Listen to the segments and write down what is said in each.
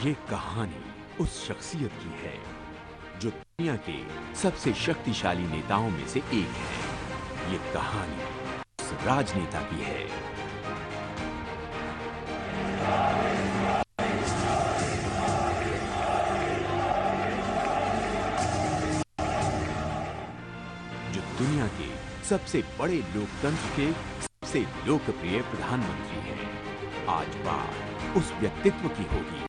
ये कहानी उस शख्सियत की है जो दुनिया के सबसे शक्तिशाली नेताओं में से एक है। ये कहानी उस राजनेता की है जो दुनिया के सबसे बड़े लोकतंत्र के सबसे लोकप्रिय प्रधानमंत्री हैं। आज बात उस व्यक्तित्व की होगी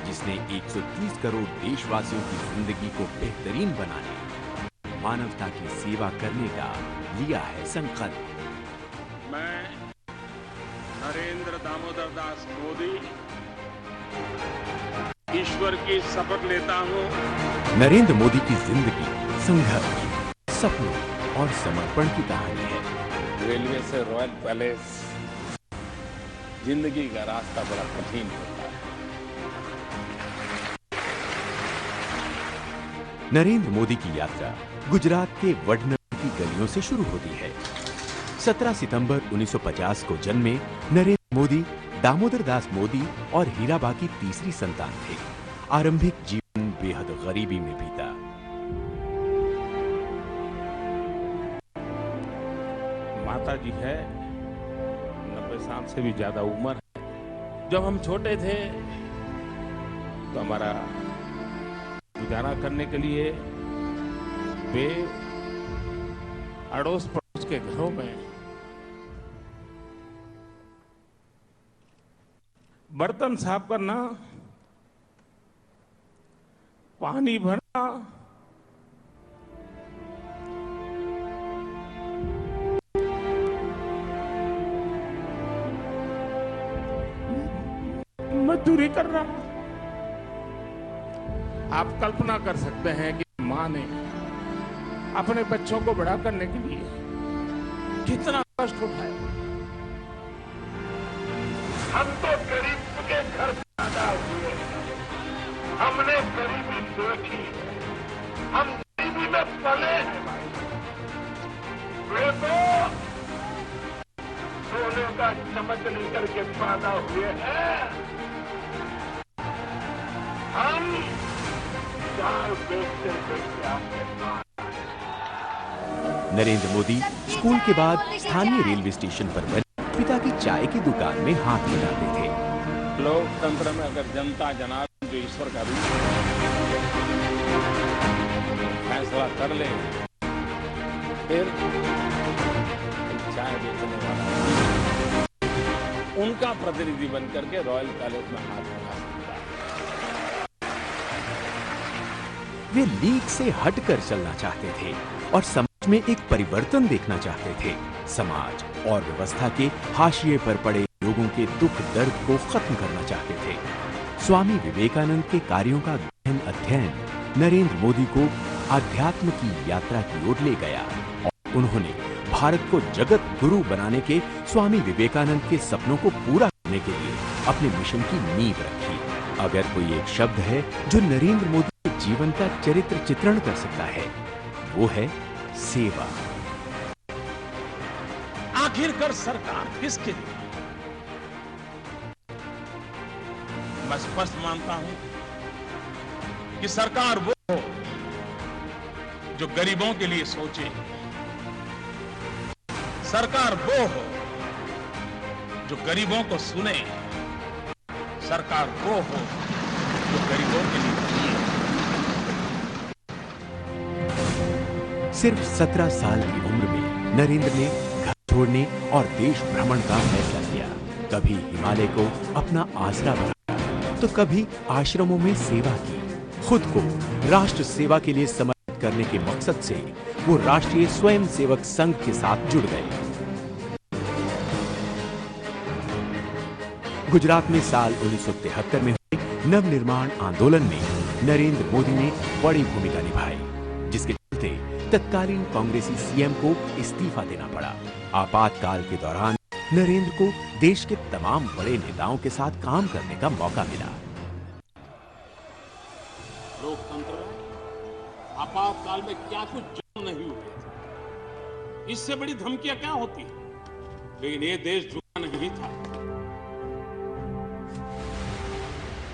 जिसने 130 करोड़ देशवासियों की जिंदगी को बेहतरीन बनाने, मानवता की सेवा करने का लिया है संकल्प। मैं नरेंद्र दामोदर दास मोदी ईश्वर की शपथ लेता हूं। नरेंद्र मोदी की जिंदगी संघर्ष, सपनों और समर्पण की कहानी है। रेलवे से रॉयल पैलेस जिंदगी का रास्ता बड़ा कठिन होता है। नरेंद्र मोदी की यात्रा गुजरात के वडनगर की गलियों से शुरू होती है। 17 सितंबर 1950 को जन्मे नरेंद्र मोदी दामोदर दास मोदी और हीराबा की तीसरी संतान थे। आरंभिक जीवन बेहद गरीबी में बीता। माता जी है 90 साल से भी ज्यादा उम्र है। जब हम छोटे थे तो हमारा गुजारा करने के लिए वे अड़ोस पड़ोस के घरों में बर्तन साफ करना, पानी भरना, मजदूरी करना। आप कल्पना कर सकते हैं कि मां ने अपने बच्चों को बड़ा करने के लिए कितना कष्ट उठाया। हम तो गरीब के घर पैदा हुए, हमने गरीबी देखी, हम गरीबी में पले हैं भाई। वे तो सोने का चमच लेकर के पैदा हुए हैं, हम चाय बेचते बेचते आपके पास। नरेंद्र मोदी स्कूल के बाद स्थानीय रेलवे स्टेशन पर बने पिता की चाय की दुकान में हाथ मिलाते थे। लोकतंत्र में अगर जनता जनार्दन जो ईश्वर का रूप फैसला कर ले, फिर चाय बेचने वाला उनका प्रतिनिधि बन करके रॉयल पैलेस में हाथ मिला सकता है। वे लीग से हटकर चलना चाहते थे और समाज में एक परिवर्तन देखना चाहते थे। समाज और व्यवस्था के हाशिए पर पड़े लोगों के दुख दर्द को खत्म करना चाहते थे। स्वामी विवेकानंद के कार्यों का गहन अध्ययन नरेंद्र मोदी को आध्यात्म की यात्रा की ओर ले गया और उन्होंने भारत को जगत गुरु बनाने के स्वामी विवेकानंद के सपनों को पूरा करने के लिए अपने मिशन की नींव रखी। अगर कोई एक शब्द है जो नरेंद्र मोदी के जीवन का चरित्र चित्रण कर सकता है, वो है सेवा। आखिरकार सरकार किसके लिए? मैं स्पष्ट मानता हूं कि सरकार वो हो जो गरीबों के लिए सोचे, सरकार वो हो जो गरीबों को सुने, सरकार वो हो जो गरीबों के लिए जिए। सिर्फ 17 साल की उम्र में नरेंद्र ने घर छोड़ने और देश भ्रमण का फैसला किया। कभी हिमालय को अपना आसरा बनाया तो कभी आश्रमों में सेवा की। खुद को राष्ट्र सेवा के लिए समर्पित करने के मकसद से वो राष्ट्रीय स्वयंसेवक संघ के साथ जुड़ गए। गुजरात में साल 1973 में हुए नवनिर्माण आंदोलन में नरेंद्र मोदी ने बड़ी भूमिका निभाई, जिसके चलते तत्कालीन कांग्रेसी सीएम को इस्तीफा देना पड़ा। आपातकाल के दौरान नरेंद्र को देश के तमाम बड़े नेताओं के साथ काम करने का मौका मिला। लोकतंत्र में आपातकाल में क्या कुछ जुर्म नहीं हुए थे, इससे बड़ी धमकियां क्या होती है, लेकिन ये देश झुका नहीं था।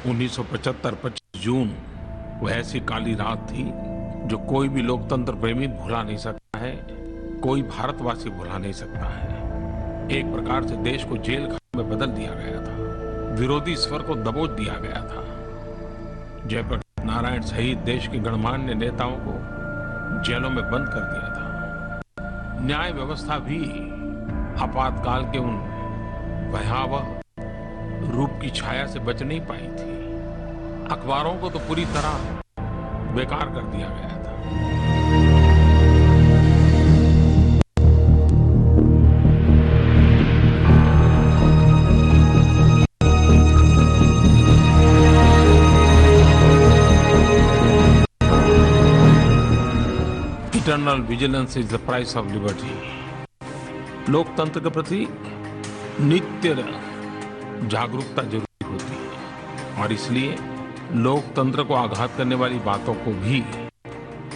1975 25 जून वो ऐसी काली रात थी जो कोई भी लोकतंत्र प्रेमी भुला नहीं सकता है, कोई भारतवासी भुला नहीं सकता है। एक प्रकार से देश को जेल खाने में बदल दिया गया था, विरोधी स्वर को दबोच दिया गया था। जयप्रकाश नारायण सहित देश के गणमान्य नेताओं को जेलों में बंद कर दिया था। न्याय व्यवस्था भी आपातकाल के उन भयावह रूप की छाया से बच नहीं पाई थी। अखबारों को तो पूरी तरह बेकार कर दिया गया था। Eternal vigilance is the price of liberty. लोकतंत्र के प्रति नित्य जागरूकता जरूरी होती है और इसलिए लोकतंत्र को आघात करने वाली बातों को भी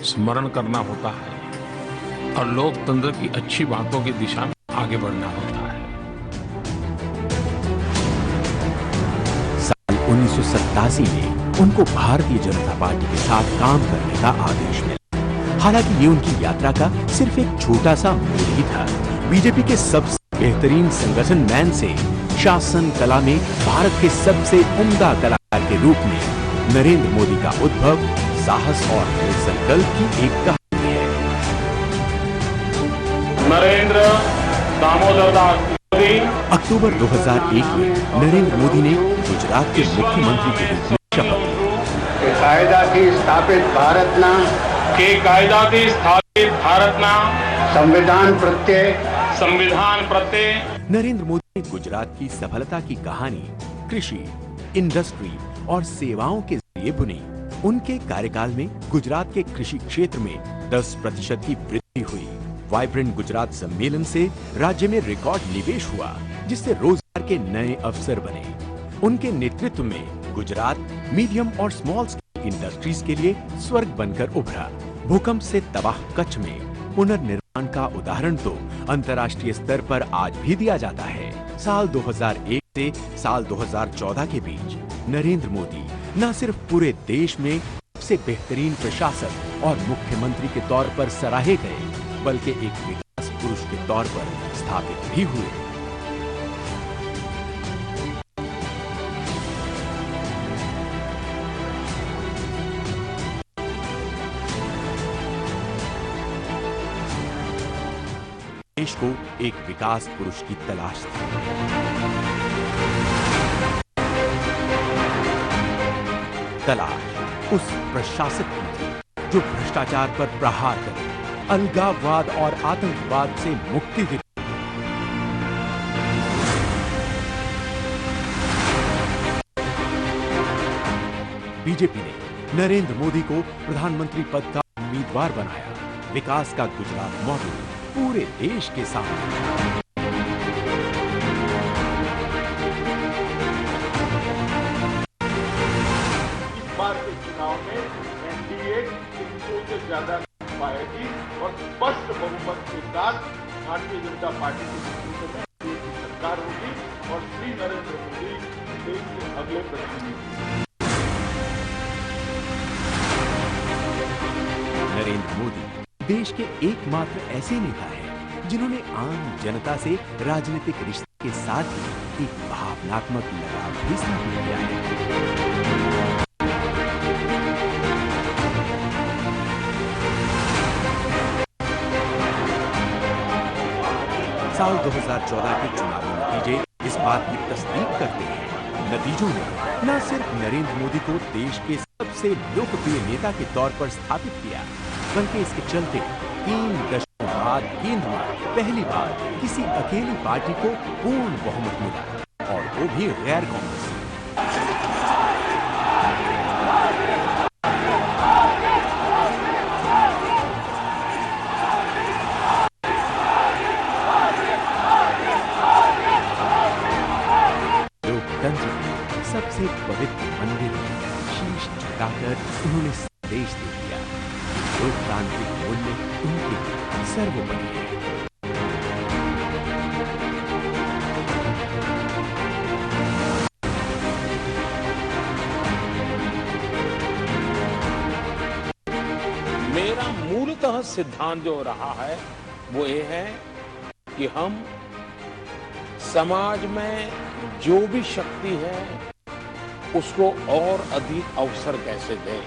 स्मरण करना होता है और लोकतंत्र की अच्छी बातों की दिशा में आगे बढ़ना होता है। साल 1987 में उनको भारतीय जनता पार्टी के साथ काम करने का आदेश मिला। हालांकि ये उनकी यात्रा का सिर्फ एक छोटा सा मोड़ ही था। बीजेपी के सबसे बेहतरीन संगठन मैन से शासन कला में भारत के सबसे उम्दा कलाकार के रूप में नरेंद्र मोदी का उद्भव साहस और संकल्प की एक कहानी है। नरेंद्र दामोदर दास मोदी। अक्टूबर 2001 में नरेंद्र मोदी ने गुजरात के मुख्यमंत्री के रूप में शपथ ली। कायदाથી સ્થાપિત ભારતના संविधान प्रत्यय नरेंद्र मोदी ने गुजरात की सफलता की कहानी कृषि, इंडस्ट्री और सेवाओं के जरिए बुनी। उनके कार्यकाल में गुजरात के कृषि क्षेत्र में 10% की वृद्धि हुई। वाइब्रेंट गुजरात सम्मेलन से राज्य में रिकॉर्ड निवेश हुआ, जिससे रोजगार के नए अवसर बने। उनके नेतृत्व में गुजरात मीडियम और स्मॉल स्केल इंडस्ट्रीज के लिए स्वर्ग बनकर उभरा। भूकंप से तबाह कच्छ में पुनर्निर्माण का उदाहरण तो अंतर्राष्ट्रीय स्तर पर आज भी दिया जाता है। साल 2001 से साल 2014 के बीच नरेंद्र मोदी न सिर्फ पूरे देश में सबसे बेहतरीन प्रशासक और मुख्यमंत्री के तौर पर सराहे गए, बल्कि एक विकास पुरुष के तौर पर स्थापित भी हुए। देश को एक विकास पुरुष की तलाश थी। तलाश उस प्रशासक की थी जो भ्रष्टाचार पर प्रहार करे, अलगाववाद और आतंकवाद से मुक्ति दिलाए। बीजेपी ने नरेंद्र मोदी को प्रधानमंत्री पद का उम्मीदवार बनाया। विकास का गुजरात मॉडल पूरे देश के सामने। इस बार के चुनाव में एनडीए 300 से ज्यादा पाएगी और स्पष्ट बहुमत के साथ भारतीय जनता पार्टी के नेतृत्व में देश की सरकार होगी और श्री नरेंद्र मोदी देश के अगले प्रधानमंत्री। नरेंद्र मोदी देश के एकमात्र ऐसे नेता हैं जिन्होंने आम जनता से राजनीतिक रिश्ते के साथ ही एक भावनात्मक लगाव भी स्थापित किया है। साल 2014 के चुनावी नतीजे इस बात की तस्दीक करते हैं। नतीजों ने न सिर्फ नरेंद्र मोदी को देश के सबसे लोकप्रिय नेता के तौर पर स्थापित किया, बल्कि इसके चलते 3 दशकों बाद केंद्र में पहली बार किसी अकेली पार्टी को पूर्ण बहुमत मिला, और वो भी गैर कांग्रेसी। लोकतंत्र के सबसे पवित्र मंदिर में शीश झुकाकर उन्होंने संदेश दे दिया कि लोकतांत्रिक मूल्य उनके लिए सर्वोपरि है। मेरा मूलतः सिद्धांत जो रहा है वो ये है कि हम समाज में जो भी शक्ति है उसको और अधिक अवसर कैसे दें।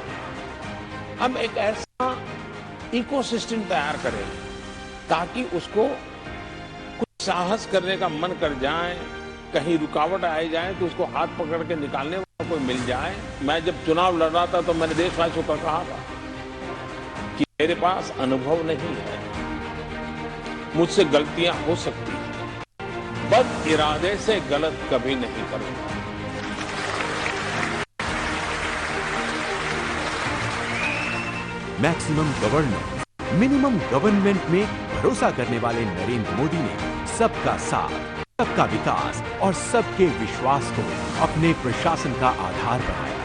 हम एक ऐसा इकोसिस्टम तैयार करें ताकि उसको कुछ साहस करने का मन कर जाए, कहीं रुकावट आ जाए तो उसको हाथ पकड़ के निकालने वाला कोई मिल जाए। मैं जब चुनाव लड़ रहा था तो मैंने देशवासियों को कहा था कि मेरे पास अनुभव नहीं है, मुझसे गलतियां हो सकती हैं, बद इरादे से गलत कभी नहीं करूंगा। मैक्सिमम गवर्नेंस, मिनिमम गवर्नमेंट में भरोसा करने वाले नरेंद्र मोदी ने सबका साथ, सबका विकास और सबके विश्वास को अपने प्रशासन का आधार बनाया।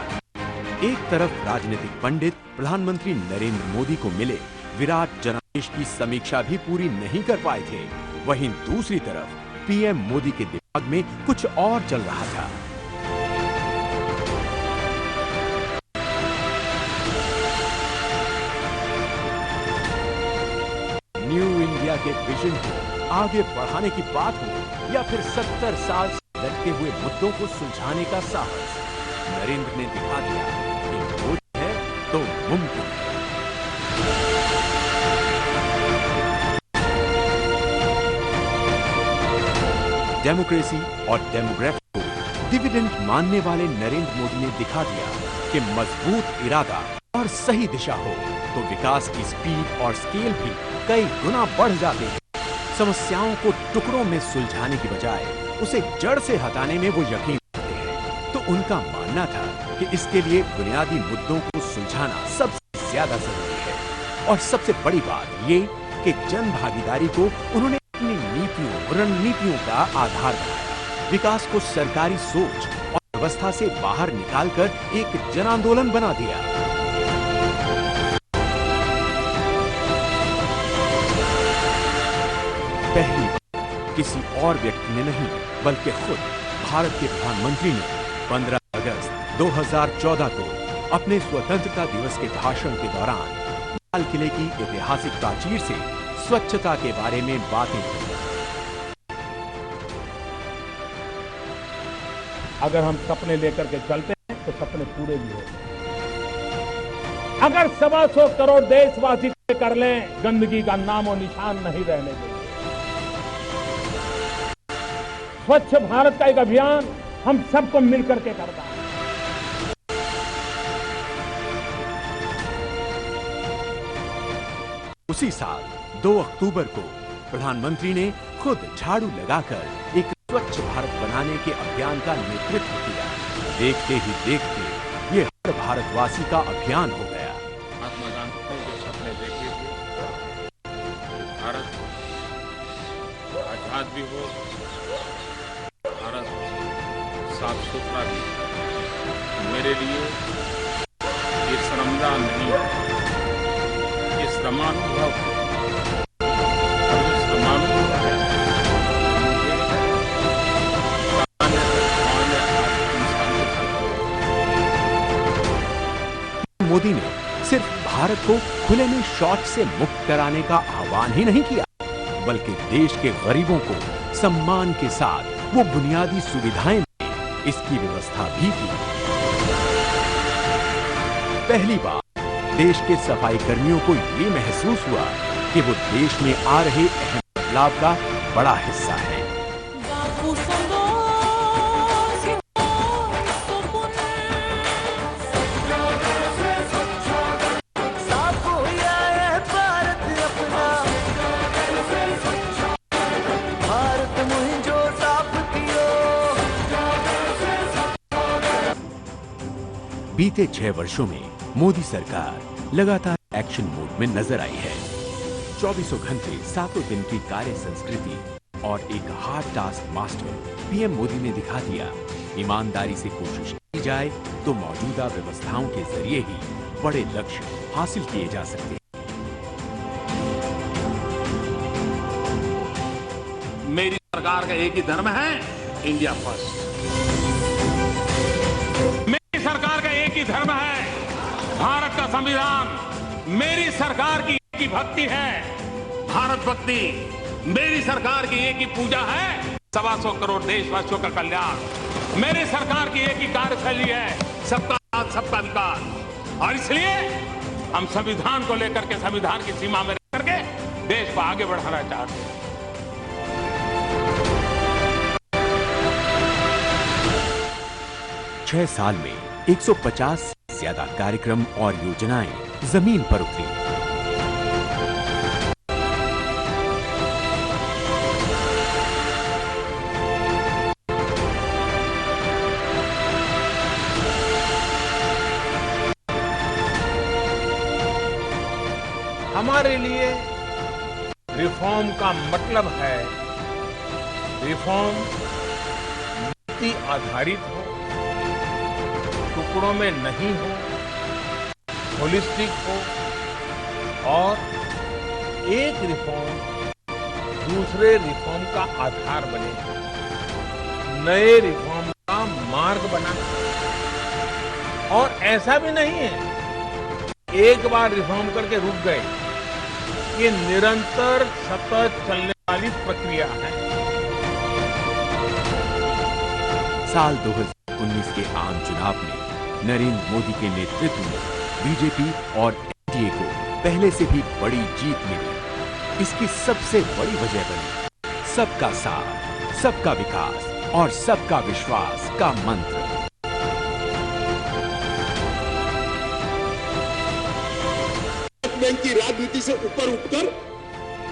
एक तरफ राजनीतिक पंडित प्रधानमंत्री नरेंद्र मोदी को मिले विराट जनादेश की समीक्षा भी पूरी नहीं कर पाए थे, वहीं दूसरी तरफ पीएम मोदी के दिमाग में कुछ और चल रहा था। न्यू इंडिया के विजन को आगे बढ़ाने की बात हो या फिर 70 साल से लटके हुए मुद्दों को सुलझाने का साहस, नरेंद्र ने दिखा दिया कि मोदी है तो मुमकिन है। डेमोक्रेसी और डेमोग्राफी को डिविडेंड मानने वाले नरेंद्र मोदी ने दिखा दिया कि मजबूत इरादा और सही दिशा हो तो विकास की स्पीड और स्केल भी कई गुना बढ़ जाते हैं। समस्याओं को टुकड़ों में सुलझाने की बजाय उसे जड़ से हटाने में वो यकीन रखते हैं। तो उनका मानना था कि इसके लिए बुनियादी मुद्दों को सुलझाना सबसे ज्यादा जरूरी है। और सबसे बड़ी बात ये कि जन भागीदारी को उन्होंने अपनी नीतियों, रणनीतियों का आधार बनाया। विकास को सरकारी सोच और व्यवस्था से बाहर निकालकर एक जन आंदोलन बना दिया। पहली बार किसी और व्यक्ति ने नहीं बल्कि खुद भारत के प्रधानमंत्री ने 15 अगस्त 2014 को अपने स्वतंत्रता दिवस के भाषण के दौरान लाल किले की ऐतिहासिक प्राचीर से स्वच्छता के बारे में बातें की। अगर हम सपने लेकर के चलते हैं तो सपने पूरे भी होते हैं। अगर 125 करोड़ देशवासी कर लें, गंदगी का नामो निशान नहीं रहने देंगे। स्वच्छ भारत का एक अभियान हम सबको मिलकर के करना है। उसी साल 2 अक्टूबर को प्रधानमंत्री ने खुद झाड़ू लगाकर एक स्वच्छ भारत बनाने के अभियान का नेतृत्व किया। देखते ही देखते ये हर भारतवासी का अभियान हो गया। महात्मा गांधी ने जो सपने देखे थे, भारत आजाद भी हो, भारत साफ सुथरा भी, मेरे लिए ये शर्मदा नहीं है, ये श्रमानुभव है। और ये श्रमानुभव है मोदी ने सिर्फ भारत को खुले में शौच से मुक्त कराने का आह्वान ही नहीं किया, बल्कि देश के गरीबों को सम्मान के साथ वो बुनियादी सुविधाएं दें, इसकी व्यवस्था भी की। पहली बार देश के सफाई कर्मियों को ये महसूस हुआ कि वो देश में आ रहे अहम बदलाव का बड़ा हिस्सा है। बीते 6 वर्षों में मोदी सरकार लगातार एक्शन मोड में नजर आई है। 24 घंटे 7 दिन की कार्य संस्कृति और एक hard task master PM Modi ने दिखा दिया। ईमानदारी से कोशिश की जाए तो मौजूदा व्यवस्थाओं के जरिए ही बड़े लक्ष्य हासिल किए जा सकते हैं। मेरी सरकार का एक ही धर्म है, इंडिया फर्स्ट। मेरी सरकार का एक ही धर्म है, भारत का संविधान मेरी सरकार की एक ही भक्ति है, भारत भक्ति। मेरी सरकार की एक ही पूजा है, 125 करोड़ देशवासियों का कल्याण। मेरी सरकार की एक ही कार्यशैली है, सबका साथ सबका विकास। और इसलिए हम संविधान को लेकर के, संविधान की सीमा में रह करके देश को आगे बढ़ाना चाहते हैं। 6 साल में 150 से ज्यादा कार्यक्रम और योजनाएं जमीन पर उतरी। हमारे लिए रिफॉर्म का मतलब है रिफॉर्म नीति आधारित हो, टुकड़ों में नहीं हो, होलिस्टिक हो और एक रिफॉर्म दूसरे रिफॉर्म का आधार बने, नए रिफॉर्म का मार्ग बना। और ऐसा भी नहीं है एक बार रिफॉर्म करके रुक गए, ये निरंतर सतत चलने वाली प्रक्रिया है। साल 2019 के आम चुनाव में नरेंद्र मोदी के नेतृत्व में बीजेपी और एनडीए को पहले से भी बड़ी जीत मिली। इसकी सबसे बड़ी वजह बनी सबका साथ, सबका विकास और सबका विश्वास का मंत्र। बैंक की राजनीति से ऊपर उठकर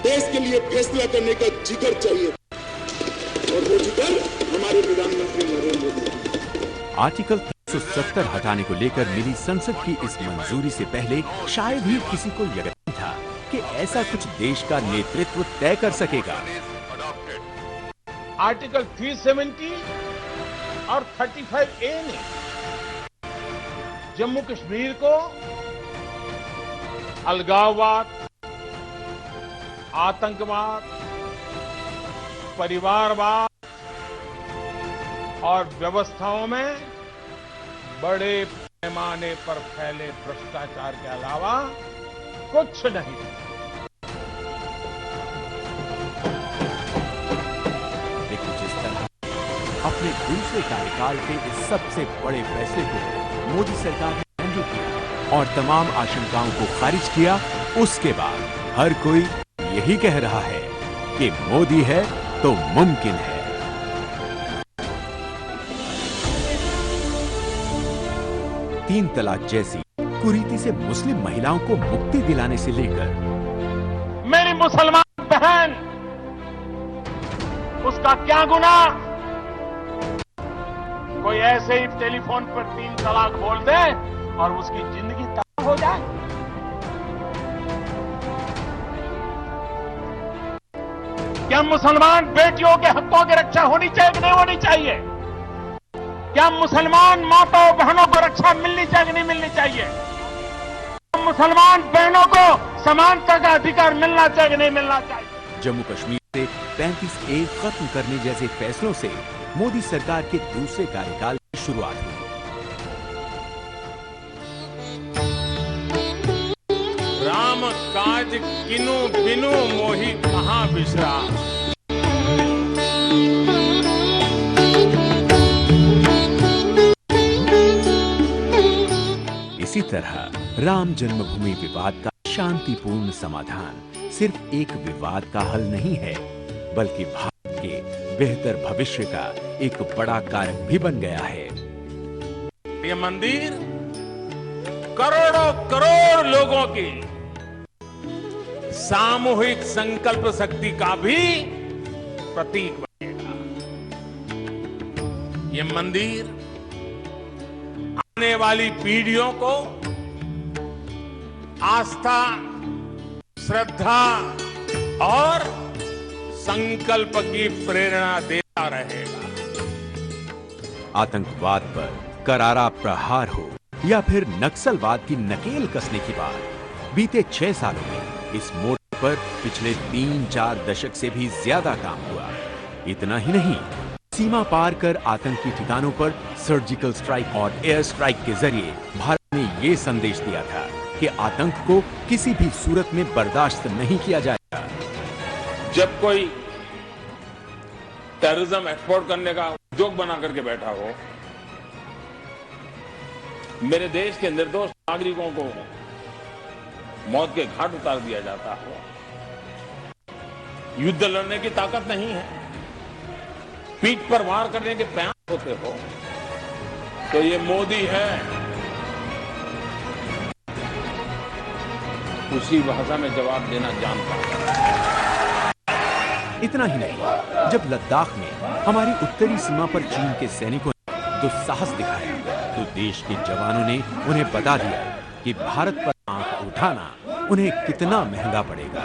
देश के लिए फैसला करने का जिगर चाहिए और वो जिगर हमारे प्रधानमंत्री नरेंद्र मोदी। आर्टिकल 370 हटाने को लेकर मिली संसद की इस मंजूरी से पहले शायद ही किसी को यकीन नहीं था कि ऐसा कुछ देश का नेतृत्व तय कर सकेगा। आर्टिकल 370 और 35A ने जम्मू कश्मीर को अलगाववाद, आतंकवाद, परिवारवाद और व्यवस्थाओं में बड़े पैमाने पर फैले भ्रष्टाचार के अलावा कुछ नहीं। लेकिन जिस तरह अपने दूसरे कार्यकाल के इस सबसे बड़े फैसले को मोदी सरकार ने मंजूर किया और तमाम आशंकाओं को खारिज किया, उसके बाद हर कोई यही कह रहा है कि मोदी है तो मुमकिन है। तीन तलाक जैसी कुरीति से मुस्लिम महिलाओं को मुक्ति दिलाने से लेकर मेरी मुसलमान बहन, उसका क्या गुनाह? कोई ऐसे ही टेलीफोन पर 3 तलाक बोल दे और उसकी जिंदगी तबाह हो जाए। क्या मुसलमान बेटियों के हकों की रक्षा होनी चाहिए कि नहीं होनी चाहिए? क्या मुसलमान माताओं बहनों को रक्षा मिलनी चाहिए कि नहीं मिलनी चाहिए? क्या मुसलमान बहनों को समानता का अधिकार मिलना चाहिए कि नहीं मिलना चाहिए? जम्मू कश्मीर से 35A खत्म करने जैसे फैसलों से मोदी सरकार के दूसरे कार्यकाल की शुरुआत हुई। राम काज किनु बिनु मोहि कहां बिसरा। इसी तरह राम जन्मभूमि विवाद का शांतिपूर्ण समाधान सिर्फ एक विवाद का हल नहीं है, बल्कि भारत के बेहतर भविष्य का एक बड़ा कारक भी बन गया है। ये मंदिर करोड़ों करोड़ लोगों की सामूहिक संकल्प शक्ति का भी प्रतीक बनेगा। ये मंदिर आने वाली पीढ़ियों को आस्था, श्रद्धा और संकल्प की प्रेरणा देता रहेगा। आतंकवाद पर करारा प्रहार हो या फिर नक्सलवाद की नकेल कसने की बात, बीते 6 सालों में इस मोर्चे पर पिछले 3-4 दशक से भी ज्यादा काम हुआ। इतना ही नहीं, सीमा पार कर आतंकी ठिकानों पर सर्जिकल स्ट्राइक और एयर स्ट्राइक के जरिए भारत ने ये संदेश दिया था कि आतंक को किसी भी सूरत में बर्दाश्त नहीं किया जाएगा। जब कोई टेररिज्म एक्सपोर्ट करने का उद्योग बना करके बैठा हो, मेरे देश के निर्दोष नागरिकों को मौत के घाट उतार दिया जाता हो, युद्ध लड़ने की ताकत नहीं है, पीठ पर वार करने के प्रयास होते हो, तो ये मोदी है। उसी भाषा में जवाब देना जानता है। इतना ही नहीं, जब लद्दाख में हमारी उत्तरी सीमा पर चीन के सैनिकों ने दुस्साहस दिखाया, तो देश के जवानों ने उन्हें बता दिया कि भारत पर आंख उठाना उन्हें कितना महंगा पड़ेगा।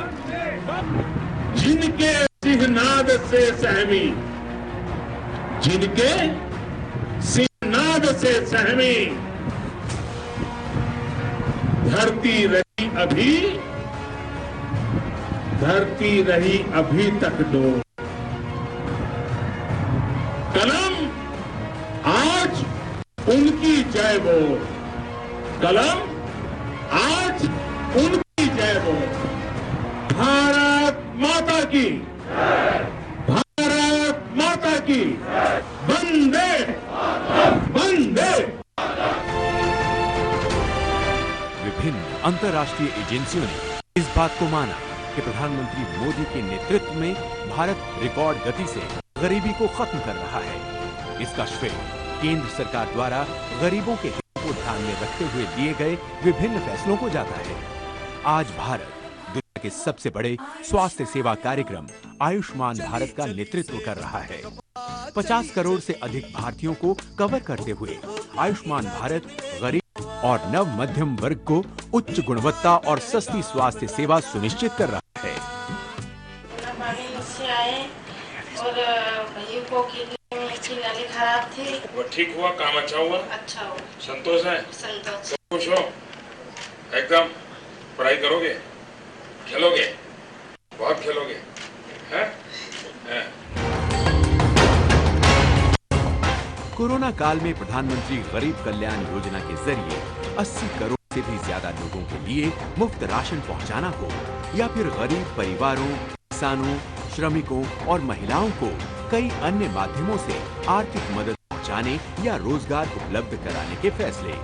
जिनके सिंहनाद से सहमी, जिनके सिंहनाद से सहमी, धरती रही अभी, धरती रही अभी तक डो। कलम आज उनकी जय बोल, कलम आज उनकी जय बोल। भारत माता की, भारत माता की, वंदे वंदे। विभिन्न अंतर्राष्ट्रीय एजेंसियों ने इस बात को माना कि प्रधानमंत्री मोदी के नेतृत्व में भारत रिकॉर्ड गति से गरीबी को खत्म कर रहा है। इसका श्रेय केंद्र सरकार द्वारा गरीबों के हितों को ध्यान में रखते हुए लिए गए विभिन्न फैसलों को जाता है। आज भारत दुनिया के सबसे बड़े स्वास्थ्य सेवा कार्यक्रम आयुष्मान भारत का नेतृत्व कर रहा है। 50 करोड़ से अधिक भारतीयों को कवर करते हुए आयुष्मान भारत गरीब और नव मध्यम वर्ग को उच्च गुणवत्ता और सस्ती स्वास्थ्य सेवा सुनिश्चित कर रहा है। और भाइयों को किडनी खराब थी, वो ठीक हुआ, काम अच्छा हुआ, अच्छा हो, संतोष है, संतोष, खुश हो, एकदम पढ़ाई करोगे, खेलोगे, बहुत खेलोगे, हैं? कोरोना काल में प्रधानमंत्री गरीब कल्याण योजना के जरिए 80 करोड़ से भी ज्यादा लोगों के लिए मुफ्त राशन पहुंचाना हो, या फिर गरीब परिवारों, किसानों, श्रमिकों और महिलाओं को कई अन्य माध्यमों से आर्थिक मदद पहुंचाने या रोजगार उपलब्ध कराने के फैसले।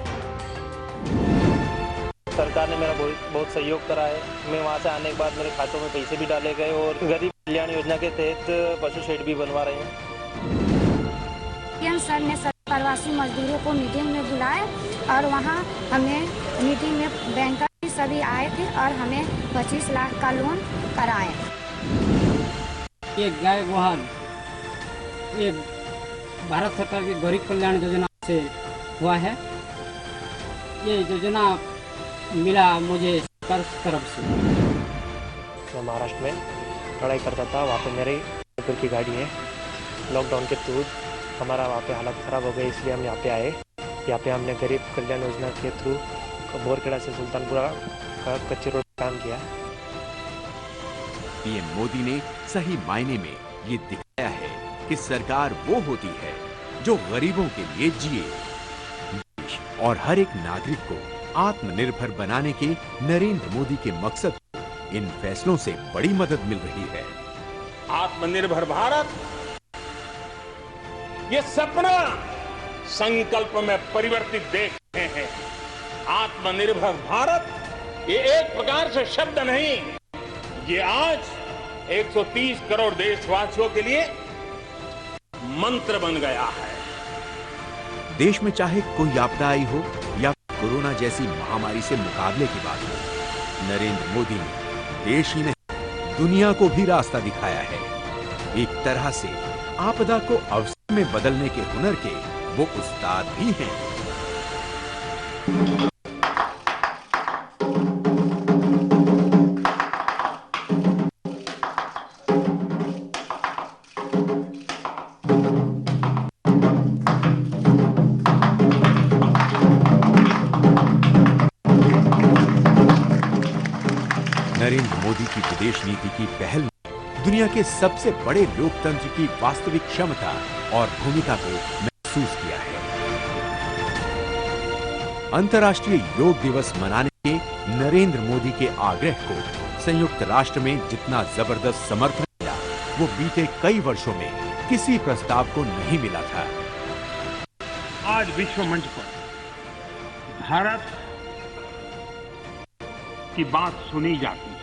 सरकार ने मेरा बहुत सहयोग करा है। मैं वहां से आने के बाद मेरे खातों में पैसे भी डाले गए और गरीब कल्याण योजना के तहत पशु शेड भी बनवा रहे हैं। सर ने प्रवासी मजदूरों को मीटिंग में बुलाया और वहां हमें मीटिंग में बैंकर भी सभी आए थे और हमें 25 लाख का लोन कराए। ये गाय वाहन ये भारत सरकार की गरीब कल्याण योजना से हुआ है। ये योजना मिला मुझे सरकार की तरफ से। मैं महाराष्ट्र में पढ़ाई करता था, वहाँ पे मेरी की गाड़ी है। लॉकडाउन के थ्रू हमारा वहाँ पे हालत ख़राब हो गई, इसलिए हम यहाँ पे आए। यहाँ पे हमने गरीब कल्याण योजना के थ्रू बोरखेड़ा से सुल्तानपुरा का कच्ची रोड काम किया। पीएम मोदी ने सही मायने में ये दिखाया है कि सरकार वो होती है जो गरीबों के लिए जिए। देश और हर एक नागरिक को आत्मनिर्भर बनाने के नरेंद्र मोदी के मकसद को इन फैसलों से बड़ी मदद मिल रही है। आत्मनिर्भर भारत, ये सपना संकल्प में परिवर्तित देख रहे हैं। आत्मनिर्भर भारत ये एक प्रकार से शब्द नहीं, ये आज 130 करोड़ देशवासियों के लिए मंत्र बन गया है। देश में चाहे कोई आपदा आई हो या कोरोना जैसी महामारी से मुकाबले की बात हो, नरेंद्र मोदी ने देश ही नहीं दुनिया को भी रास्ता दिखाया है। एक तरह से आपदा को अवसर में बदलने के हुनर के वो उस्ताद भी हैं। नरेंद्र मोदी की विदेश नीति की पहल ने दुनिया के सबसे बड़े लोकतंत्र की वास्तविक क्षमता और भूमिका को महसूस किया है। अंतर्राष्ट्रीय योग दिवस मनाने के नरेंद्र मोदी के आग्रह को संयुक्त राष्ट्र में जितना जबरदस्त समर्थन मिला, वो बीते कई वर्षों में किसी प्रस्ताव को नहीं मिला था। आज विश्व मंच पर भारत की बात सुनी जाती है।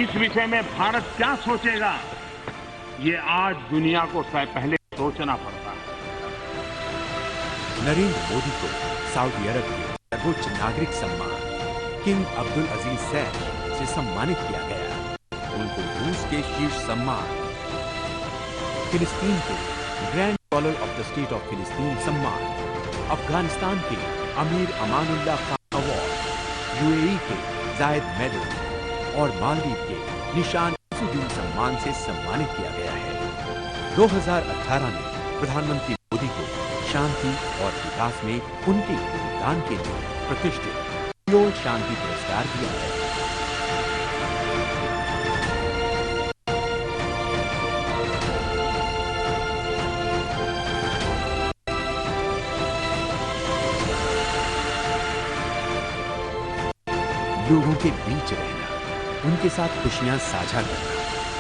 इस विषय में भारत क्या सोचेगा, ये आज दुनिया को पहले सोचना पड़ता है। नरेंद्र मोदी को सऊदी अरब के सर्वोच्च नागरिक सम्मान किंग अब्दुल अजीज सैद से सम्मानित किया गया। उनको रूस के शीर्ष सम्मान फिलिस्तीन के grand collar of the state of फिलिस्तीन सम्मान, अफगानिस्तान के अमीर अमानुल्लाह खान अवार्ड, यूएई के जायद मेडल और मालदीव के निशान सुदीन सम्मान से सम्मानित किया गया है। 2018 में प्रधानमंत्री मोदी को शांति और विकास में उनके योगदान के लिए प्रतिष्ठित सियोल शांति पुरस्कार दिया है। लोगों के बीच रहना, उनके साथ खुशियां साझा करना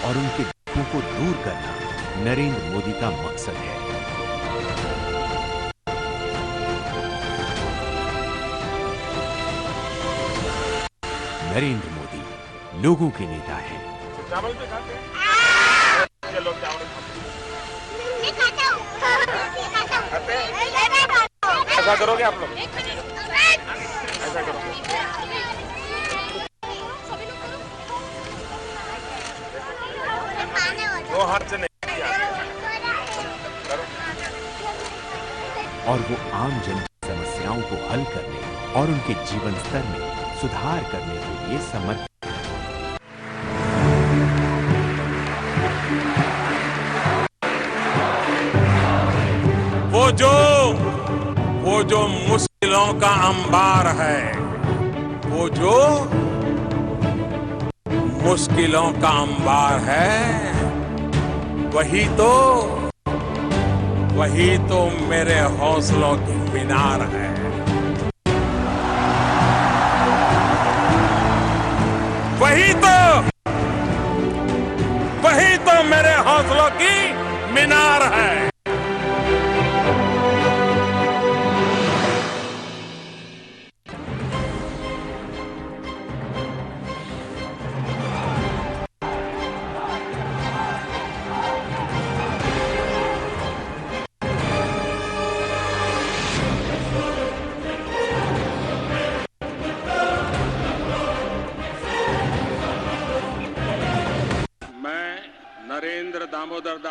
और उनके दुखों को दूर करना नरेंद्र मोदी का मकसद है। नरेंद्र मोदी लोगों के नेता हैं। चावल भी खाते हैं? चलो चावल मैं खाता हूँ। ऐसा करोगे आप लोग? ऐसा करो। वो हाथ से नहीं किया। और वो आम जन की समस्याओं को हल करने और उनके जीवन स्तर में सुधार करने के लिए समर्पित। वो जो मुश्किलों का अंबार है, वो जो मुश्किलों का अंबार है, वही तो मेरे हौसलों की मीनार है। वही तो मेरे हौसलों की मीनार है। नरेंद्र दामोदर